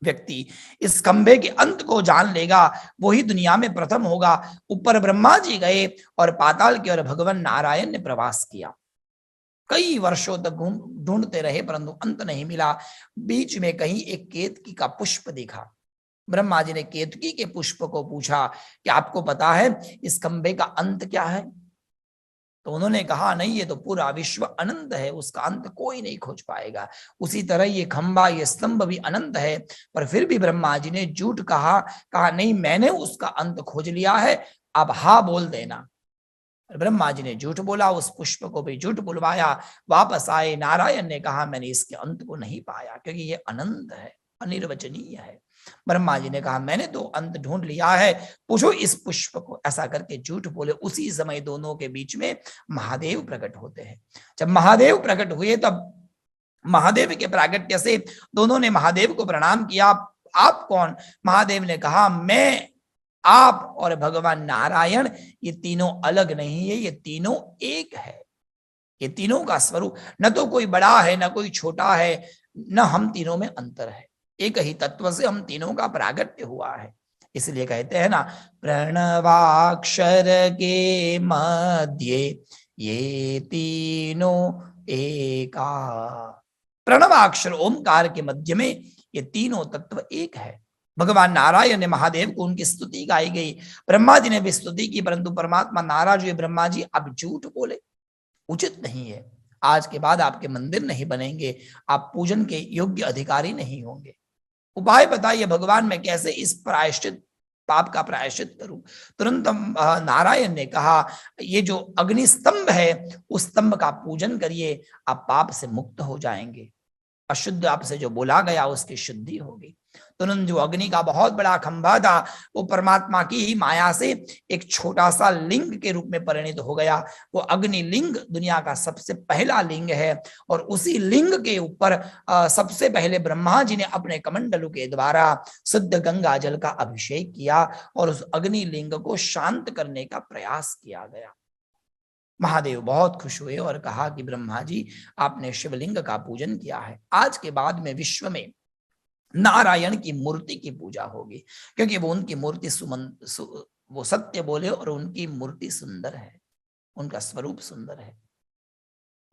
व्यक्ति इस खंभे के अंत को जान लेगा वही दुनिया में प्रथम होगा। ऊपर ब्रह्मा जी गए और पाताल की ओर भगवान नारायण ने प्रवास किया। कई वर्षों तक ढूंढते रहे परंतु अंत नहीं मिला। बीच में कहीं एक केतकी का पुष्प दिखा। ब्रह्मा जी ने केतकी के पुष्प को पूछा कि आपको पता है इस खंभे का अंत क्या है? तो उन्होंने कहा नहीं, ये तो पूरा विश्व अनंत है, उसका अंत कोई नहीं खोज पाएगा। उसी तरह ये खंभा, ये स्तंभ भी अनंत है। पर फिर भी ब्रह्मा जी ने झूठ कहा नहीं, मैंने उसका अंत खोज लिया है, अब हाँ बोल देना। ब्रह्मा जी ने झूठ बोला, उस पुष्प को भी झूठ बुलवाया। वापस आए, नारायण ने कहा मैंने इसके अंत को नहीं पाया क्योंकि ये अनंत है, अनिर्वचनीय है। ब्रह्मा जी ने कहा मैंने तो अंत ढूंढ लिया है, पूछो इस पुष्प को। ऐसा करके झूठ बोले। उसी समय दोनों के बीच में महादेव प्रकट होते हैं। जब महादेव प्रकट हुए तब महादेव के प्रागट्य से दोनों ने महादेव को प्रणाम किया। आप कौन? महादेव ने कहा मैं, आप और भगवान नारायण, ये तीनों अलग नहीं है, ये तीनों एक है। ये तीनों का स्वरूप न तो कोई बड़ा है न कोई छोटा है, न हम तीनों में अंतर है। एक ही तत्व से हम तीनों का प्रागट्य हुआ है। इसलिए कहते हैं ना, प्रणवाक्षर के मध्य ये तीनों एका। प्रणवाक्षर ओमकार के मध्य में ये तीनों तत्व एक है। भगवान नारायण ने महादेव को उनकी स्तुति गाई गई। ब्रह्मा जी ने भी स्तुति की, परंतु परमात्मा नाराज हुए। ब्रह्मा जी अब झूठ बोले, उचित नहीं है। आज के बाद आपके मंदिर नहीं बनेंगे, आप पूजन के योग्य अधिकारी नहीं होंगे। उपाय बताइए भगवान, मैं कैसे इस प्रायश्चित, पाप का प्रायश्चित करूं? तुरंत नारायण ने कहा ये जो अग्नि स्तंभ है उस स्तंभ का पूजन करिए, आप पाप से मुक्त हो जाएंगे। अशुद्ध आपसे जो बोला गया उसकी शुद्धि होगी। तुरंत जो अग्नि का बहुत बड़ा खंभा था वो परमात्मा की ही माया से एक छोटा सा लिंग के रूप में परिणित हो गया। वो अग्नि लिंग दुनिया का सबसे पहला लिंग है और उसी लिंग के ऊपर सबसे पहले ब्रह्मा जी ने अपने कमंडलू के द्वारा शुद्ध गंगा जल का अभिषेक किया और उस अग्नि लिंग को शांत करने का प्रयास किया गया। महादेव बहुत खुश हुए और कहा कि ब्रह्मा जी आपने शिवलिंग का पूजन किया है, आज के बाद में विश्व में नारायण की मूर्ति की पूजा होगी, क्योंकि वो उनकी मूर्ति वो सत्य बोले और उनकी मूर्ति सुंदर है, उनका स्वरूप सुंदर है।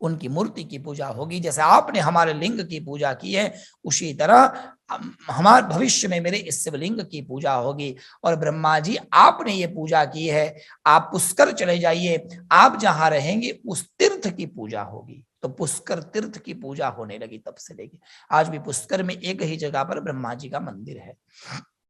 उनकी मूर्ति की पूजा होगी। जैसे आपने हमारे लिंग की पूजा की है उसी तरह हमारे भविष्य में मेरे इस शिवलिंग की पूजा होगी। और ब्रह्मा जी आपने ये पूजा की है, आप पुष्कर चले जाइए, आप जहां रहेंगे उस तीर्थ की पूजा होगी। तो पुष्कर तीर्थ की पूजा होने लगी। तब से लेके आज भी पुष्कर में एक ही जगह पर ब्रह्मा जी का मंदिर है।